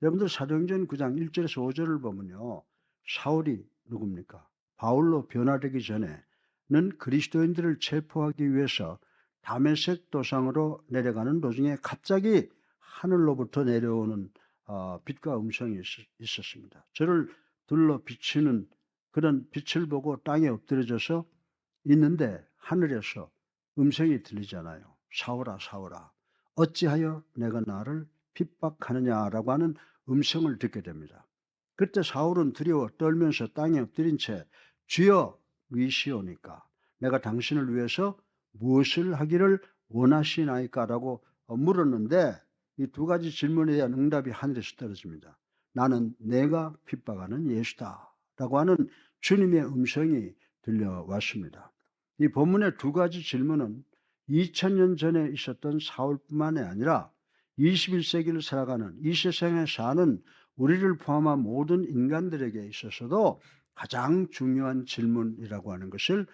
여러분들 사도행전 9장 1절에서 5절을 보면요. 사울이 누굽니까? 바울로 변화되기 전에는 그리스도인들을 체포하기 위해서 다메섹 도상으로 내려가는 도중에 갑자기 하늘로부터 내려오는 빛과 음성이 있었습니다. 저를 둘러 비치는 그런 빛을 보고 땅에 엎드려져서 있는데 하늘에서 음성이 들리잖아요. 사울아 사울아 어찌하여 내가 나를 핍박하느냐라고 하는 음성을 듣게 됩니다. 그때 사울은 두려워 떨면서 땅에 엎드린 채 주여 위시오니까 내가 당신을 위해서 무엇을 하기를 원하시나이까라고 물었는데 이 두 가지 질문에 대한 응답이 하늘에서 떨어집니다. 나는 내가 핍박하는 예수다라고 하는 주님의 음성이 들려왔습니다. 이 본문의 두 가지 질문은 2000년 전에 있었던 사울뿐만이 아니라 21세기를 살아가는 이 세상에 사는 우리를 포함한 모든 인간들에게 있어서도 가장 중요한 질문이라고 하는 것을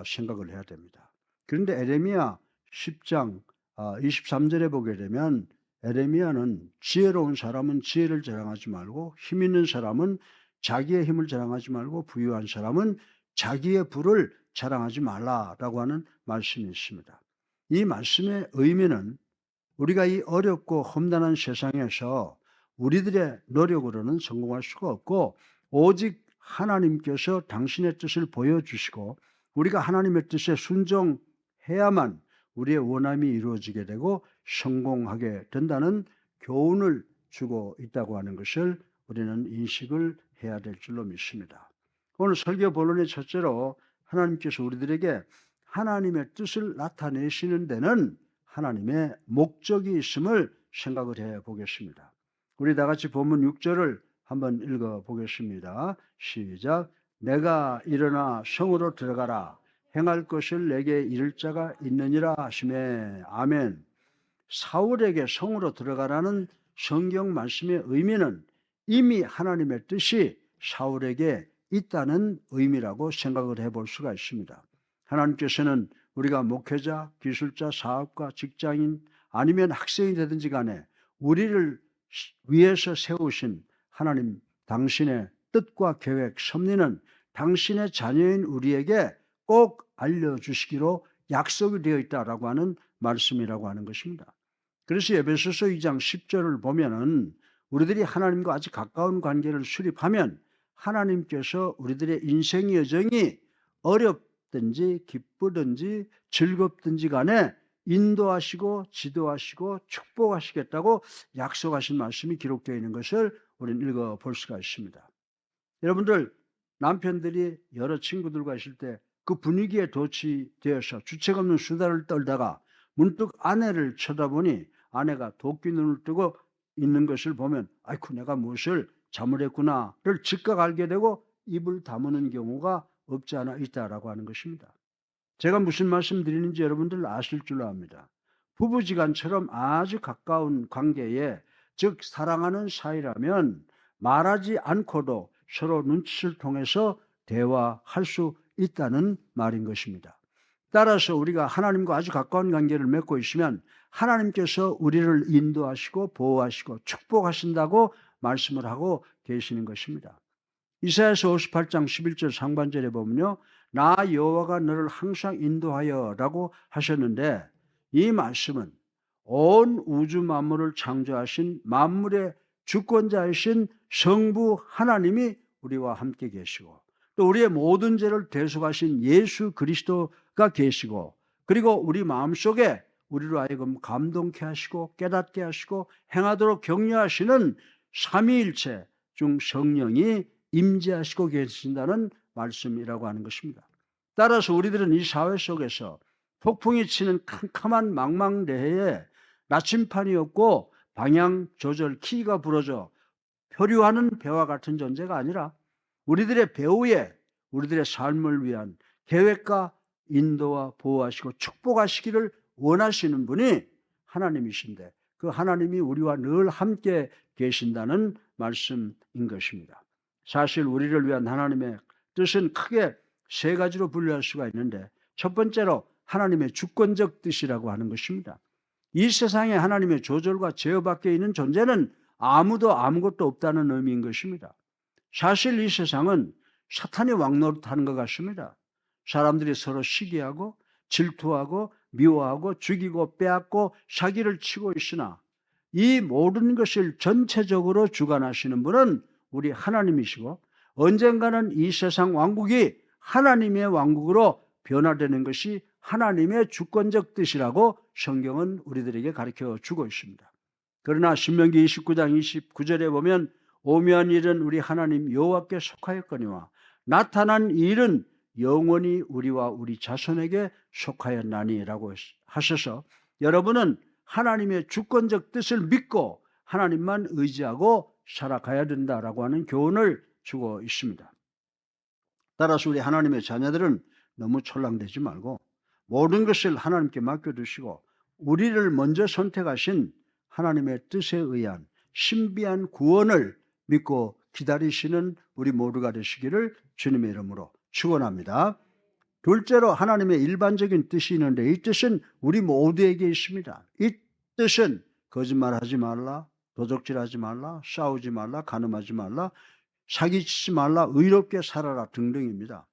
생각을 해야 됩니다. 그런데 에레미야 10장 23절에 보게 되면 에레미야는 지혜로운 사람은 지혜를 자랑하지 말고 힘 있는 사람은 자기의 힘을 자랑하지 말고 부유한 사람은 자기의 부를 자랑하지 말라라고 하는 말씀이 있습니다. 이 말씀의 의미는 우리가 이 어렵고 험난한 세상에서 우리들의 노력으로는 성공할 수가 없고 오직 하나님께서 당신의 뜻을 보여주시고 우리가 하나님의 뜻에 순종해야만 우리의 원함이 이루어지게 되고 성공하게 된다는 교훈을 주고 있다고 하는 것을 우리는 인식을 해야 될 줄로 믿습니다. 오늘 설교 본론의 첫째로 하나님께서 우리들에게 하나님의 뜻을 나타내시는 데는 하나님의 목적이 있음을 생각을 해 보겠습니다. 우리 다 같이 본문 6절을 한번 읽어 보겠습니다. 시작. 내가 일어나 성으로 들어가라. 행할 것을 내게 이를 자가 있느니라 하시매. 아멘. 사울에게 성으로 들어가라는 성경 말씀의 의미는 이미 하나님의 뜻이 사울에게 있다는 의미라고 생각을 해볼 수가 있습니다. 하나님께서는 우리가 목회자, 기술자, 사업가, 직장인 아니면 학생이 되든지 간에 우리를 위해서 세우신 하나님 당신의 뜻과 계획, 섭리는 당신의 자녀인 우리에게 꼭 알려주시기로 약속이 되어 있다라고 하는 말씀이라고 하는 것입니다. 그래서 에베소서 2장 10절을 보면은 우리들이 하나님과 아주 가까운 관계를 수립하면 하나님께서 우리들의 인생 여정이 어렵든지 기쁘든지 즐겁든지 간에 인도하시고 지도하시고 축복하시겠다고 약속하신 말씀이 기록되어 있는 것을 우리는 읽어볼 수가 있습니다. 여러분들 남편들이 여러 친구들과 있을 때 그 분위기에 도취되어서 주책 없는 수다를 떨다가 문득 아내를 쳐다보니 아내가 도끼 눈을 뜨고 있는 것을 보면 아이쿠 내가 무엇을 잘못했구나를 즉각 알게 되고 입을 다무는 경우가 없지 않아 있다라고 하는 것입니다. 제가 무슨 말씀 드리는지 여러분들 아실 줄로 압니다. 부부지간처럼 아주 가까운 관계에 즉 사랑하는 사이라면 말하지 않고도 서로 눈치를 통해서 대화할 수 있다는 말인 것입니다. 따라서 우리가 하나님과 아주 가까운 관계를 맺고 있으면 하나님께서 우리를 인도하시고 보호하시고 축복하신다고 말씀을 하고 계시는 것입니다. 이사야서 58장 11절 상반절에 보면요. 나 여호와가 너를 항상 인도하여 라고 하셨는데 이 말씀은 온 우주 만물을 창조하신 만물의 주권자이신 성부 하나님이 우리와 함께 계시고 또 우리의 모든 죄를 대속하신 예수 그리스도가 계시고 그리고 우리 마음속에 우리로 하여금 감동케 하시고 깨닫게 하시고 행하도록 격려하시는 삼위일체 중 성령이 임재하시고 계신다는 말씀이라고 하는 것입니다. 따라서 우리들은 이 사회 속에서 폭풍이 치는 캄캄한 망망대해에 나침판이 없고 방향 조절 키가 부러져 표류하는 배와 같은 존재가 아니라 우리들의 배후에 우리들의 삶을 위한 계획과 인도와 보호하시고 축복하시기를 원하시는 분이 하나님이신데 그 하나님이 우리와 늘 함께 계신다는 말씀인 것입니다. 사실 우리를 위한 하나님의 뜻은 크게 세 가지로 분류할 수가 있는데 첫 번째로 하나님의 주권적 뜻이라고 하는 것입니다. 이 세상에 하나님의 조절과 제어 밖에 있는 존재는 아무도 아무것도 없다는 의미인 것입니다. 사실 이 세상은 사탄이 왕노릇하는 것 같습니다. 사람들이 서로 시기하고 질투하고 미워하고 죽이고 빼앗고 사기를 치고 있으나 이 모든 것을 전체적으로 주관하시는 분은 우리 하나님이시고 언젠가는 이 세상 왕국이 하나님의 왕국으로 변화되는 것이 하나님의 주권적 뜻이라고 성경은 우리들에게 가르쳐 주고 있습니다. 그러나 신명기 29장 29절에 보면 오묘한 일은 우리 하나님 여호와께 속하였거니와 나타난 일은 영원히 우리와 우리 자손에게 속하였나니라고 하셔서 여러분은 하나님의 주권적 뜻을 믿고 하나님만 의지하고 살아가야 된다라고 하는 교훈을 주고 있습니다. 따라서 우리 하나님의 자녀들은 너무 촐랑대지 말고 모든 것을 하나님께 맡겨두시고 우리를 먼저 선택하신 하나님의 뜻에 의한 신비한 구원을 믿고 기다리시는 우리 모두가 되시기를 주님의 이름으로 축원합니다. 둘째로 하나님의 일반적인 뜻이 있는데 이 뜻은 우리 모두에게 있습니다. 이 뜻은 거짓말하지 말라, 도적질하지 말라, 싸우지 말라, 간음하지 말라, 사기치지 말라, 의롭게 살아라 등등입니다.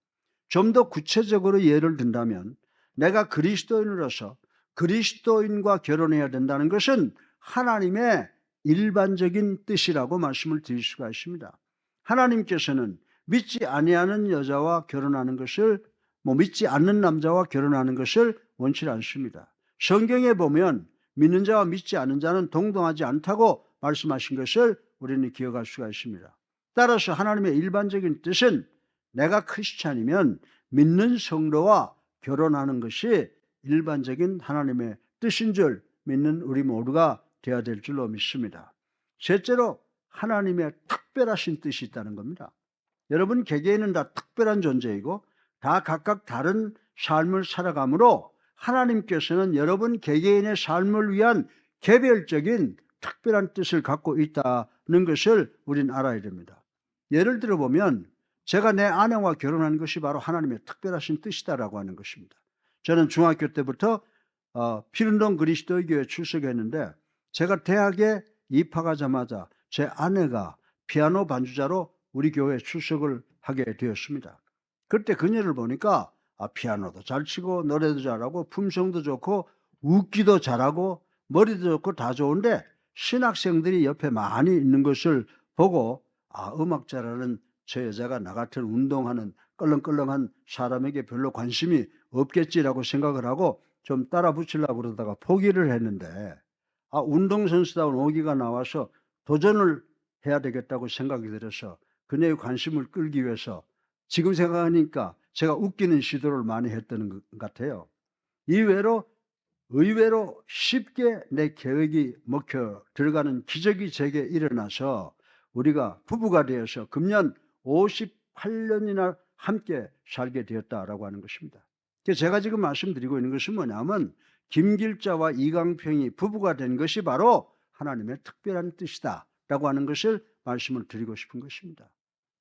좀 더 구체적으로 예를 든다면 내가 그리스도인으로서 그리스도인과 결혼해야 된다는 것은 하나님의 일반적인 뜻이라고 말씀을 드릴 수가 있습니다. 하나님께서는 믿지 아니하는 여자와 결혼하는 것을 믿지 않는 남자와 결혼하는 것을 원치 않습니다. 성경에 보면 믿는 자와 믿지 않는 자는 동등하지 않다고 말씀하신 것을 우리는 기억할 수가 있습니다. 따라서 하나님의 일반적인 뜻은 내가 크리스찬이면 믿는 성도와 결혼하는 것이 일반적인 하나님의 뜻인 줄 믿는 우리 모두가 되어야 될 줄로 믿습니다. 셋째로 하나님의 특별하신 뜻이 있다는 겁니다. 여러분 개개인은 다 특별한 존재이고 다 각각 다른 삶을 살아가므로 하나님께서는 여러분 개개인의 삶을 위한 개별적인 특별한 뜻을 갖고 있다는 것을 우리는 알아야 됩니다. 예를 들어 보면 제가 내 아내와 결혼한 것이 바로 하나님의 특별하신 뜻이다라고 하는 것입니다. 저는 중학교 때부터 피른동 그리스도의 교회에 출석했는데 제가 대학에 입학하자마자 제 아내가 피아노 반주자로 우리 교회에 출석을 하게 되었습니다. 그때 그녀를 보니까 피아노도 잘 치고 노래도 잘하고 품성도 좋고 웃기도 잘하고 머리도 좋고 다 좋은데 신학생들이 옆에 많이 있는 것을 보고 음악 잘하는 저 여자가 나 같은 운동하는 껄렁껄렁한 사람에게 별로 관심이 없겠지라고 생각을 하고 좀 따라 붙이려고 그러다가 포기를 했는데 운동선수다운 오기가 나와서 도전을 해야 되겠다고 생각이 들어서 그녀의 관심을 끌기 위해서 지금 생각하니까 제가 웃기는 시도를 많이 했던 것 같아요. 의외로 쉽게 내 계획이 먹혀 들어가는 기적이 제게 일어나서 우리가 부부가 되어서 금년 58년이나 함께 살게 되었다라고 하는 것입니다. 제가 지금 말씀드리고 있는 것은 뭐냐면 김길자와 이강평이 부부가 된 것이 바로 하나님의 특별한 뜻이다라고 하는 것을 말씀을 드리고 싶은 것입니다.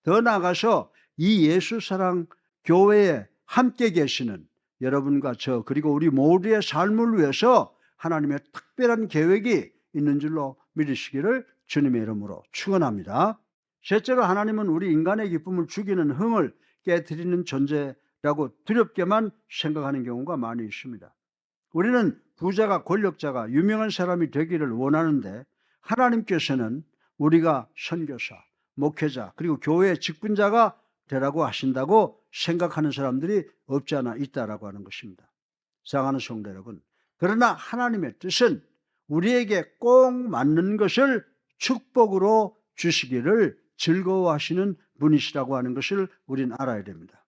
더 나아가서 이 예수사랑 교회에 함께 계시는 여러분과 저 그리고 우리 모두의 삶을 위해서 하나님의 특별한 계획이 있는 줄로 믿으시기를 주님의 이름으로 축원합니다. 셋째로 하나님은 우리 인간의 기쁨을 죽이는 흥을 깨뜨리는 존재라고 두렵게만 생각하는 경우가 많이 있습니다. 우리는 부자가 권력자가 유명한 사람이 되기를 원하는데 하나님께서는 우리가 선교사, 목회자 그리고 교회의 직분자가 되라고 하신다고 생각하는 사람들이 없지 않아 있다라고 하는 것입니다. 사랑하는 성도 여러분, 그러나 하나님의 뜻은 우리에게 꼭 맞는 것을 축복으로 주시기를 즐거워하시는 분이시라고 하는 것을 우리는 알아야 됩니다.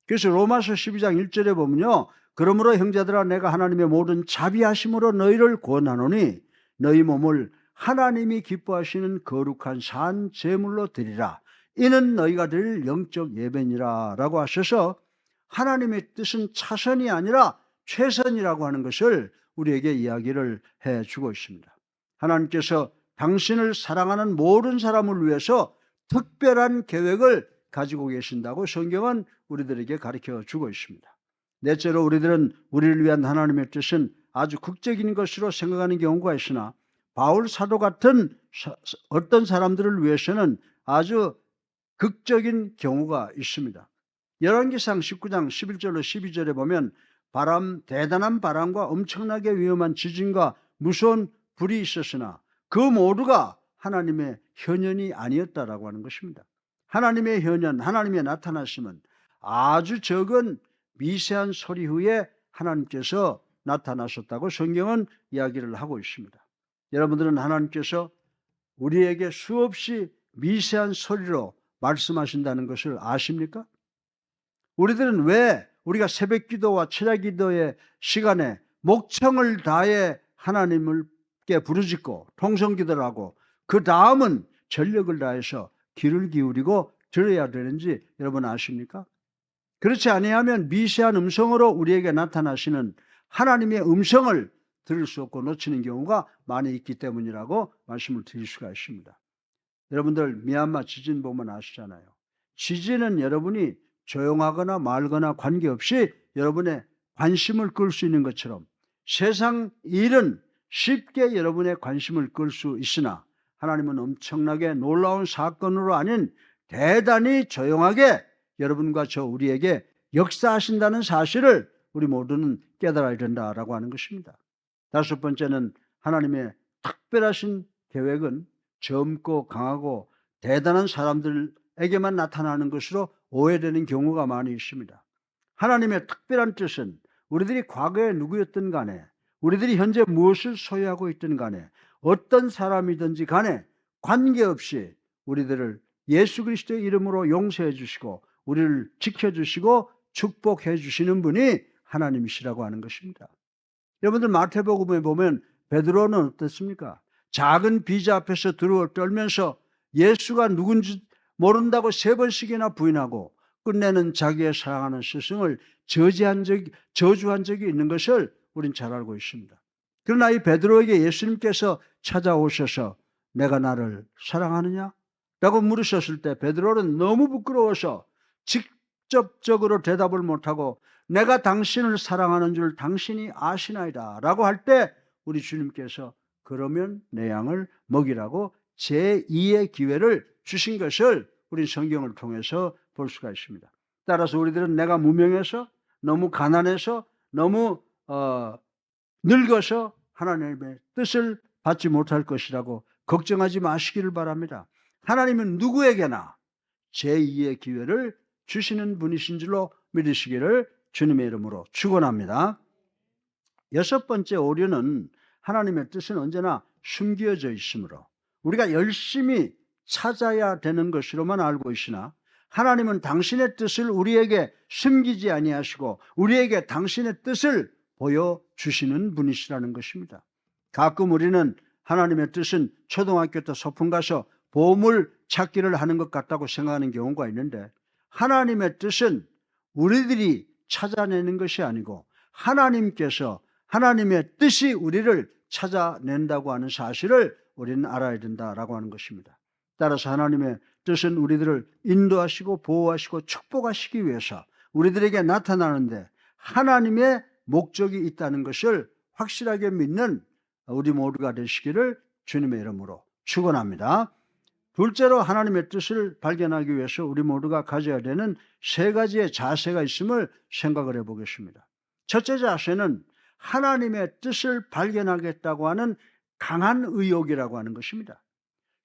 그래서 로마서 12장 1절에 보면요, 그러므로 형제들아 내가 하나님의 모든 자비하심으로 너희를 구원하노니 너희 몸을 하나님이 기뻐하시는 거룩한 산 제물로 드리라. 이는 너희가 드릴 영적 예배니라 라고 하셔서 하나님의 뜻은 차선이 아니라 최선이라고 하는 것을 우리에게 이야기를 해주고 있습니다. 하나님께서 당신을 사랑하는 모든 사람을 위해서 특별한 계획을 가지고 계신다고 성경은 우리들에게 가르쳐 주고 있습니다. 넷째로 우리들은 우리를 위한 하나님의 뜻은 아주 극적인 것으로 생각하는 경우가 있으나 바울 사도 같은 어떤 사람들을 위해서는 아주 극적인 경우가 있습니다. 열왕기상 19장 11절로 12절에 보면 대단한 바람과 엄청나게 위험한 지진과 무서운 불이 있었으나 그 모두가 하나님의 현현이 아니었다라고 하는 것입니다. 하나님의 현현, 하나님의 나타나심은 아주 적은 미세한 소리 후에 하나님께서 나타나셨다고 성경은 이야기를 하고 있습니다. 여러분들은 하나님께서 우리에게 수없이 미세한 소리로 말씀하신다는 것을 아십니까? 우리들은 왜 우리가 새벽 기도와 철야 기도의 시간에 목청을 다해 하나님께 부르짖고 통성 기도를 하고 그 다음은 전력을 다해서 귀를 기울이고 들어야 되는지 여러분 아십니까? 그렇지 아니하면 미세한 음성으로 우리에게 나타나시는 하나님의 음성을 들을 수 없고 놓치는 경우가 많이 있기 때문이라고 말씀을 드릴 수가 있습니다. 여러분들 미얀마 지진 보면 아시잖아요. 지진은 여러분이 조용하거나 말거나 관계없이 여러분의 관심을 끌 수 있는 것처럼 세상 일은 쉽게 여러분의 관심을 끌 수 있으나 하나님은 엄청나게 놀라운 사건으로 아닌 대단히 조용하게 여러분과 저 우리에게 역사하신다는 사실을 우리 모두는 깨달아야 된다라고 하는 것입니다. 다섯 번째는 하나님의 특별하신 계획은 젊고 강하고 대단한 사람들에게만 나타나는 것으로 오해되는 경우가 많이 있습니다. 하나님의 특별한 뜻은 우리들이 과거에 누구였든 간에 우리들이 현재 무엇을 소유하고 있든 간에 어떤 사람이든지 간에 관계없이 우리들을 예수 그리스도의 이름으로 용서해 주시고 우리를 지켜주시고 축복해 주시는 분이 하나님이시라고 하는 것입니다. 여러분들 마태복음에 보면 베드로는 어떻습니까? 작은 비자 앞에서 떨면서 예수가 누군지 모른다고 3번씩이나 부인하고 끝내는 자기의 사랑하는 스승을 저주한 적이 있는 것을 우린 잘 알고 있습니다. 그러나 이 베드로에게 예수님께서 찾아오셔서 내가 나를 사랑하느냐? 라고 물으셨을 때 베드로는 너무 부끄러워서 직접적으로 대답을 못하고 내가 당신을 사랑하는 줄 당신이 아시나이다 라고 할 때 우리 주님께서 그러면 내 양을 먹이라고 제2의 기회를 주신 것을 우리 성경을 통해서 볼 수가 있습니다. 따라서 우리들은 내가 무명해서 너무 가난해서 너무 늙어서 하나님의 뜻을 받지 못할 것이라고 걱정하지 마시기를 바랍니다. 하나님은 누구에게나 제2의 기회를 주시는 분이신 줄로 믿으시기를 주님의 이름으로 축원합니다. 여섯 번째 오류는 하나님의 뜻은 언제나 숨겨져 있으므로 우리가 열심히 찾아야 되는 것으로만 알고 있으나 하나님은 당신의 뜻을 우리에게 숨기지 아니하시고 우리에게 당신의 뜻을 보여주시는 분이시라는 것입니다. 가끔 우리는 하나님의 뜻은 초등학교 때 소풍 가서 보물 찾기를 하는 것 같다고 생각하는 경우가 있는데 하나님의 뜻은 우리들이 찾아내는 것이 아니고 하나님께서 하나님의 뜻이 우리를 찾아낸다고 하는 사실을 우리는 알아야 된다라고 하는 것입니다. 따라서 하나님의 뜻은 우리들을 인도하시고 보호하시고 축복하시기 위해서 우리들에게 나타나는데 하나님의 목적이 있다는 것을 확실하게 믿는 우리 모두가 되시기를 주님의 이름으로 축원합니다. 둘째로 하나님의 뜻을 발견하기 위해서 우리 모두가 가져야 되는 3가지의 자세가 있음을 생각을 해보겠습니다. 첫째 자세는 하나님의 뜻을 발견하겠다고 하는 강한 의욕이라고 하는 것입니다.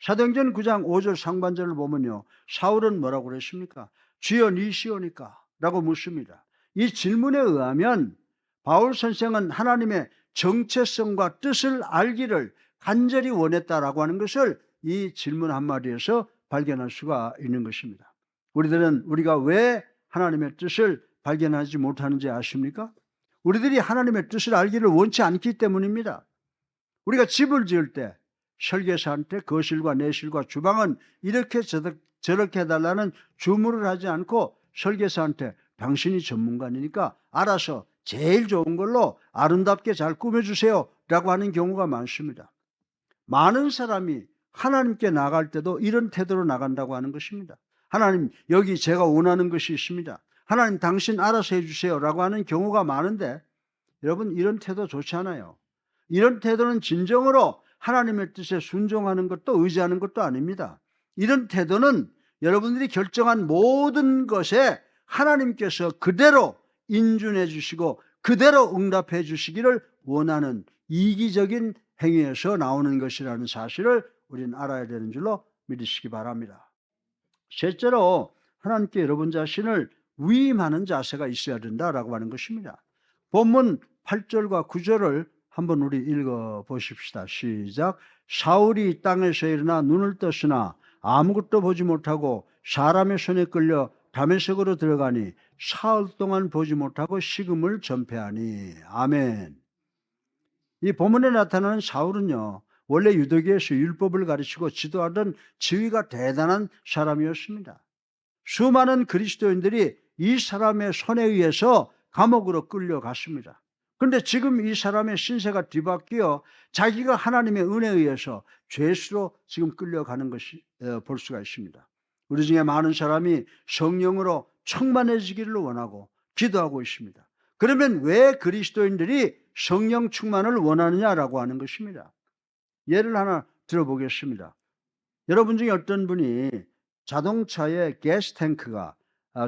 사도행전 9장 5절 상반절을 보면요, 사울은 뭐라고 그랬습니까? 주여 니시오니까? 라고 묻습니다. 이 질문에 의하면 바울 선생은 하나님의 정체성과 뜻을 알기를 간절히 원했다라고 하는 것을 이 질문 한마디에서 발견할 수가 있는 것입니다. 우리가 왜 하나님의 뜻을 발견하지 못하는지 아십니까? 우리들이 하나님의 뜻을 알기를 원치 않기 때문입니다. 우리가 집을 지을 때 설계사한테 거실과 내실과 주방은 이렇게 저렇게 해달라는 주문을 하지 않고 설계사한테 당신이 전문가니까 알아서 제일 좋은 걸로 아름답게 잘 꾸며주세요 라고 하는 경우가 많습니다. 많은 사람이 하나님께 나갈 때도 이런 태도로 나간다고 하는 것입니다. 하나님, 여기 제가 원하는 것이 있습니다. 하나님, 당신 알아서 해주세요 라고 하는 경우가 많은데 여러분, 이런 태도 좋지 않아요. 이런 태도는 진정으로 하나님의 뜻에 순종하는 것도 의지하는 것도 아닙니다. 이런 태도는 여러분들이 결정한 모든 것에 하나님께서 그대로 인준해 주시고 그대로 응답해 주시기를 원하는 이기적인 행위에서 나오는 것이라는 사실을 우리는 알아야 되는 줄로 믿으시기 바랍니다. 셋째로 하나님께 여러분 자신을 위임하는 자세가 있어야 된다라고 하는 것입니다. 본문 8절과 9절을 한번 우리 읽어보십시다. 시작. 사울이 땅에서 일어나 눈을 떴으나 아무것도 보지 못하고 사람의 손에 끌려 다메섹으로 들어가니 사흘 동안 보지 못하고 식음을 전폐하니. 아멘. 이 본문에 나타나는 사울은요, 원래 유대교에서 율법을 가르치고 지도하던 지위가 대단한 사람이었습니다. 수많은 그리스도인들이 이 사람의 손에 의해서 감옥으로 끌려갔습니다. 그런데 지금 이 사람의 신세가 뒤바뀌어 자기가 하나님의 은혜에 의해서 죄수로 지금 끌려가는 것이 볼 수가 있습니다. 우리 중에 많은 사람이 성령으로 충만해지기를 원하고 기도하고 있습니다. 그러면 왜 그리스도인들이 성령 충만을 원하느냐라고 하는 것입니다. 예를 하나 들어보겠습니다. 여러분 중에 어떤 분이 자동차에 가스 탱크가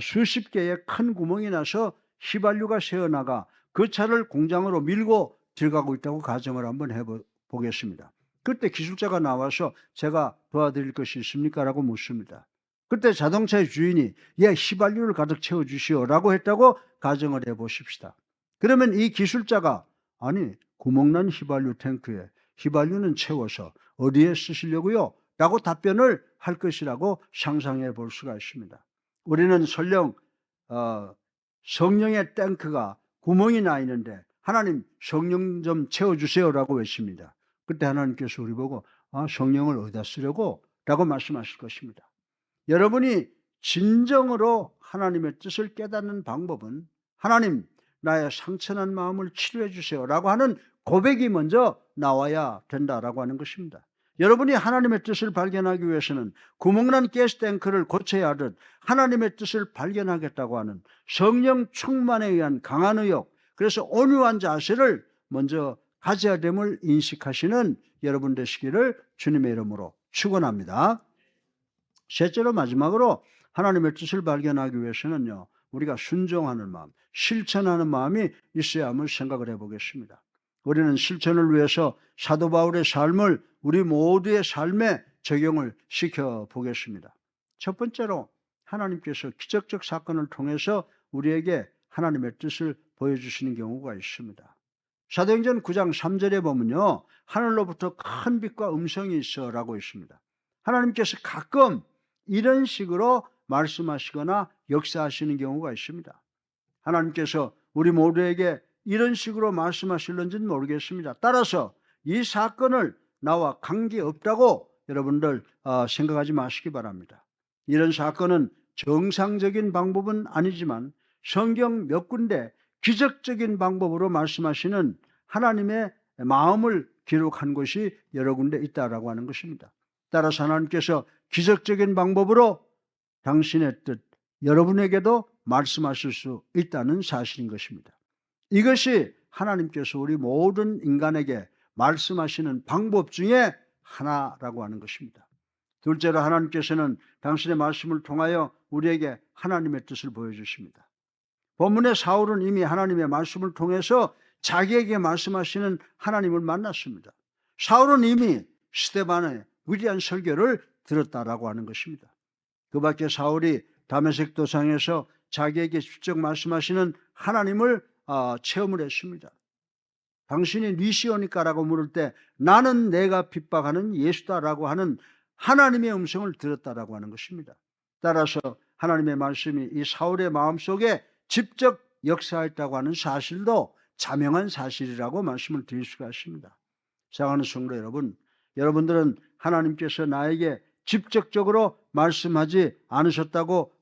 수십 개의 큰 구멍이 나서 휘발유가 새어나가 그 차를 공장으로 밀고 들어가고 있다고 가정을 한번 해보겠습니다. 그때 기술자가 나와서 제가 도와드릴 것이 있습니까? 라고 묻습니다. 그때 자동차의 주인이 휘발유를 가득 채워주시오 라고 했다고 가정을 해보십시다. 그러면 이 기술자가 아니 구멍난 휘발유 탱크에 휘발유는 채워서 어디에 쓰시려고요? 라고 답변을 할 것이라고 상상해 볼 수가 있습니다. 우리는 설령 성령의 탱크가 구멍이 나 있는데 하나님 성령 좀 채워주세요 라고 외칩니다. 그때 하나님께서 우리 보고 성령을 어디다 쓰려고? 라고 말씀하실 것입니다. 여러분이 진정으로 하나님의 뜻을 깨닫는 방법은 하나님 나의 상처난 마음을 치료해 주세요 라고 하는 고백이 먼저 나와야 된다라고 하는 것입니다. 여러분이 하나님의 뜻을 발견하기 위해서는 구멍난 가스탱크를 고쳐야 하듯 하나님의 뜻을 발견하겠다고 하는 성령 충만에 의한 강한 의욕, 그래서 온유한 자세를 먼저 가져야 됨을 인식하시는 여러분 되시기를 주님의 이름으로 축원합니다. 셋째로 마지막으로 하나님의 뜻을 발견하기 위해서는요, 우리가 순종하는 마음, 실천하는 마음이 있어야 함을 생각을 해보겠습니다. 우리는 실천을 위해서 사도 바울의 삶을 우리 모두의 삶에 적용을 시켜보겠습니다. 첫 번째로 하나님께서 기적적 사건을 통해서 우리에게 하나님의 뜻을 보여주시는 경우가 있습니다. 사도행전 9장 3절에 보면요, 하늘로부터 큰 빛과 음성이 있어 라고 있습니다. 하나님께서 가끔 이런 식으로 말씀하시거나 역사하시는 경우가 있습니다. 하나님께서 우리 모두에게 이런 식으로 말씀하실는지는 모르겠습니다. 따라서 이 사건을 나와 관계없다고 여러분들 생각하지 마시기 바랍니다. 이런 사건은 정상적인 방법은 아니지만 성경 몇 군데 기적적인 방법으로 말씀하시는 하나님의 마음을 기록한 것이 여러 군데 있다라고 하는 것입니다. 따라서 하나님께서 기적적인 방법으로 당신의 뜻, 여러분에게도 말씀하실 수 있다는 사실인 것입니다. 이것이 하나님께서 우리 모든 인간에게 말씀하시는 방법 중에 하나라고 하는 것입니다. 둘째로 하나님께서는 당신의 말씀을 통하여 우리에게 하나님의 뜻을 보여주십니다. 본문의 사울은 이미 하나님의 말씀을 통해서 자기에게 말씀하시는 하나님을 만났습니다. 사울은 이미 스데반의 위대한 설교를 들었다라고 하는 것입니다. 그 밖에 사울이 다메섹 도상에서 자기에게 직접 말씀하시는 하나님을 체험을 했습니다. 당신이 니시오니까라고 물을 때 나는 내가 핍박하는 예수다라고 하는 하나님의 음성을 들었다라고 하는 것입니다. 따라서 하나님의 말씀이 이 사울의 마음속에 직접 역사했다고 하는 사실도 자명한 사실이라고 말씀을 드릴 수가 있습니다. 사랑하는 성도 여러분, 여러분들은 하나님께서 나에게 직접적으로 말씀하지 않으셨다고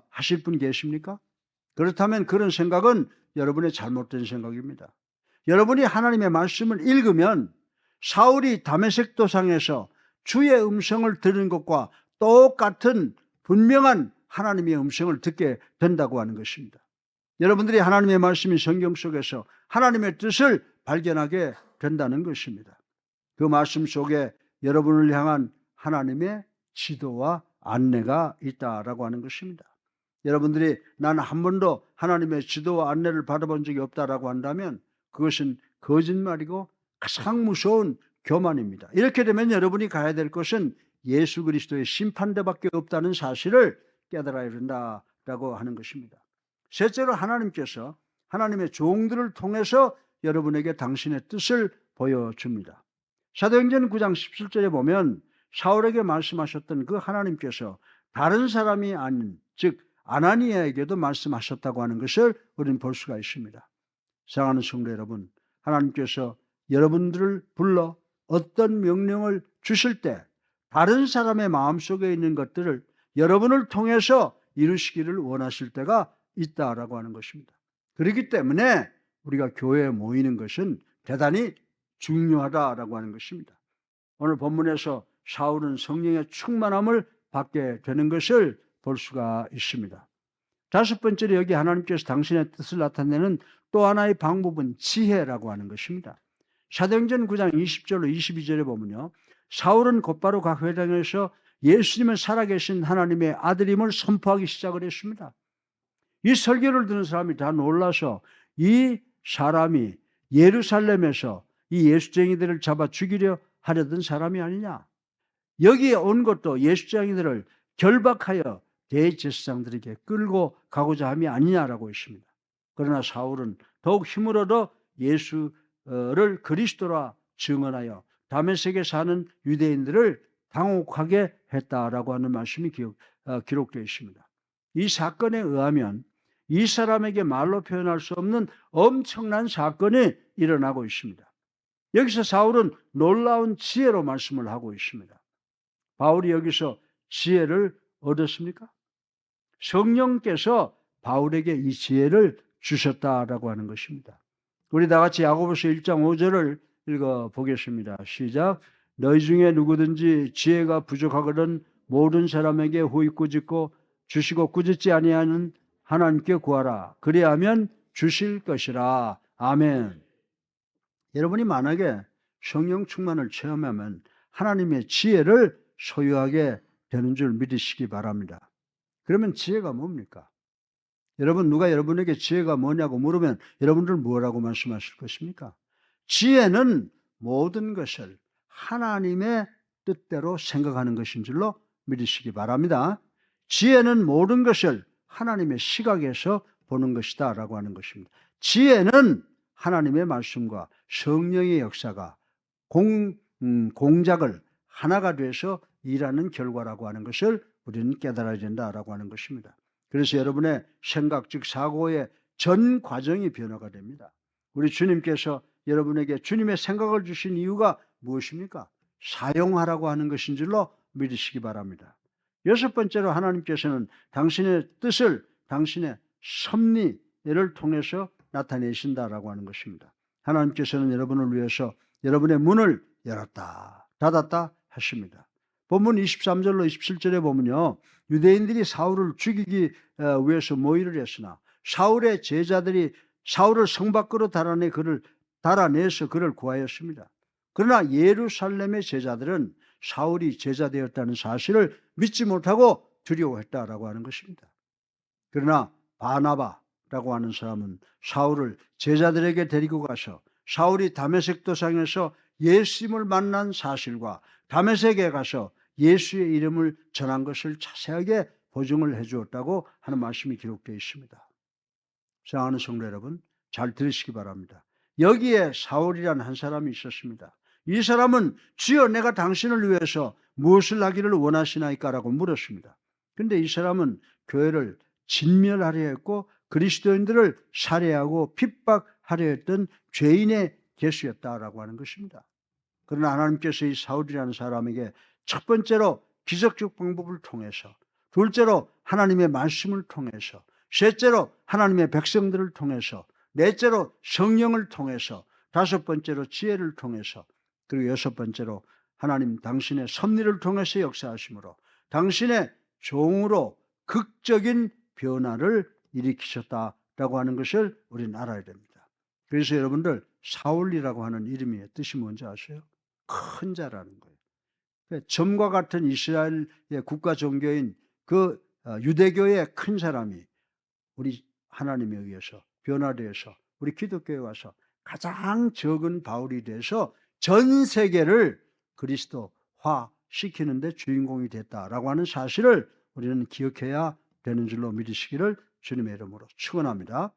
하실 분 계십니까? 그렇다면 그런 생각은 여러분의 잘못된 생각입니다. 여러분이 하나님의 말씀을 읽으면 사울이 다메섹 도상에서 주의 음성을 들은 것과 똑같은 분명한 하나님의 음성을 듣게 된다고 하는 것입니다. 여러분들이 하나님의 말씀이 성경 속에서 하나님의 뜻을 발견하게 된다는 것입니다. 그 말씀 속에 여러분을 향한 하나님의 지도와 안내가 있다라고 하는 것입니다. 여러분들이 나는 한 번도 하나님의 지도와 안내를 받아본 적이 없다라고 한다면 그것은 거짓말이고 가장 무서운 교만입니다. 이렇게 되면 여러분이 가야 될 것은 예수 그리스도의 심판대밖에 없다는 사실을 깨달아야 된다라고 하는 것입니다. 셋째로 하나님께서 하나님의 종들을 통해서 여러분에게 당신의 뜻을 보여줍니다. 사도행전 9장 17절에 보면 사울에게 말씀하셨던 그 하나님께서 다른 사람이 아닌 즉 아나니아에게도 말씀하셨다고 하는 것을 우리는 볼 수가 있습니다. 사랑하는 성도 여러분, 하나님께서 여러분들을 불러 어떤 명령을 주실 때 다른 사람의 마음속에 있는 것들을 여러분을 통해서 이루시기를 원하실 때가 있다라고 하는 것입니다. 그렇기 때문에 우리가 교회에 모이는 것은 대단히 중요하다라고 하는 것입니다. 오늘 본문에서 사울은 성령의 충만함을 받게 되는 것을 볼 수가 있습니다. 다섯 번째로 여기 하나님께서 당신의 뜻을 나타내는 또 하나의 방법은 지혜라고 하는 것입니다. 사도행전 9장 20절로 22절에 보면요. 사울은 곧바로 각 회당에서 예수님은 살아계신 하나님의 아들임을 선포하기 시작을 했습니다. 이 설교를 듣는 사람이 다 놀라서 이 사람이 예루살렘에서 이 예수쟁이들을 잡아 죽이려 하려던 사람이 아니냐. 여기에 온 것도 예수쟁이들을 결박하여 대제사장들에게 끌고 가고자 함이 아니냐라고 했습니다. 그러나 사울은 더욱 힘을 얻어 예수를 그리스도라 증언하여 다메섹에 사는 유대인들을 당혹하게 했다라고 하는 말씀이 기록되어 있습니다. 이 사건에 의하면 이 사람에게 말로 표현할 수 없는 엄청난 사건이 일어나고 있습니다. 여기서 사울은 놀라운 지혜로 말씀을 하고 있습니다. 바울이 여기서 지혜를 얻었습니까? 성령께서 바울에게 이 지혜를 주셨다라고 하는 것입니다. 우리 다 같이 야고보서 1장 5절을 읽어보겠습니다. 시작. 너희 중에 누구든지 지혜가 부족하거든 모든 사람에게 후히 꾸짖고 주시고 꾸짖지 아니하는 하나님께 구하라. 그리하면 주실 것이라. 아멘. 여러분이 만약에 성령 충만을 체험하면 하나님의 지혜를 소유하게 되는 줄 믿으시기 바랍니다. 그러면 지혜가 뭡니까? 여러분, 누가 여러분에게 지혜가 뭐냐고 물으면 여러분들 뭐라고 말씀하실 것입니까? 지혜는 모든 것을 하나님의 뜻대로 생각하는 것인 줄로 믿으시기 바랍니다. 지혜는 모든 것을 하나님의 시각에서 보는 것이다 라고 하는 것입니다. 지혜는 하나님의 말씀과 성령의 역사가 공작을 하나가 돼서 일하는 결과라고 하는 것을 우리는 깨달아야 된다라고 하는 것입니다. 그래서 여러분의 생각 즉 사고의 전 과정이 변화가 됩니다. 우리 주님께서 여러분에게 주님의 생각을 주신 이유가 무엇입니까? 사용하라고 하는 것인 줄로 믿으시기 바랍니다. 여섯 번째로 하나님께서는 당신의 뜻을 당신의 섭리를 통해서 나타내신다라고 하는 것입니다. 하나님께서는 여러분을 위해서 여러분의 문을 열었다 닫았다 하십니다. 본문 23절로 27절에 보면요. 유대인들이 사울을 죽이기 위해서 모의를 했으나 사울의 제자들이 사울을 성 밖으로 달아내서 그를 구하였습니다. 그러나 예루살렘의 제자들은 사울이 제자 되었다는 사실을 믿지 못하고 두려워했다라고 하는 것입니다. 그러나 바나바라고 하는 사람은 사울을 제자들에게 데리고 가서 사울이 다메섹 도상에서 예수님을 만난 사실과 다메섹에 가서 예수의 이름을 전한 것을 자세하게 보증을 해주었다고 하는 말씀이 기록되어 있습니다. 사랑하는 성도 여러분, 잘 들으시기 바랍니다. 여기에 사울이라는 한 사람이 있었습니다. 이 사람은 주여 내가 당신을 위해서 무엇을 하기를 원하시나이까라고 물었습니다. 그런데 이 사람은 교회를 진멸하려 했고 그리스도인들을 살해하고 핍박하려 했던 죄인의 개수였다라고 하는 것입니다. 그러나 하나님께서 이 사울이라는 사람에게 첫 번째로 기적적 방법을 통해서, 둘째로 하나님의 말씀을 통해서, 셋째로 하나님의 백성들을 통해서, 넷째로 성령을 통해서, 다섯 번째로 지혜를 통해서, 그리고 여섯 번째로 하나님 당신의 섭리를 통해서 역사하심으로 당신의 종으로 극적인 변화를 일으키셨다라고 하는 것을 우리는 알아야 됩니다. 그래서 여러분들 사울이라고 하는 이름의 뜻이 뭔지 아세요? 큰 자라는 거예요. 점과 같은 이스라엘의 국가 종교인 그 유대교의 큰 사람이 우리 하나님에 의해서 변화되어서 우리 기독교에 와서 가장 적은 바울이 돼서 전 세계를 그리스도화 시키는 데 주인공이 됐다라고 하는 사실을 우리는 기억해야 되는 줄로 믿으시기를 주님의 이름으로 축원합니다.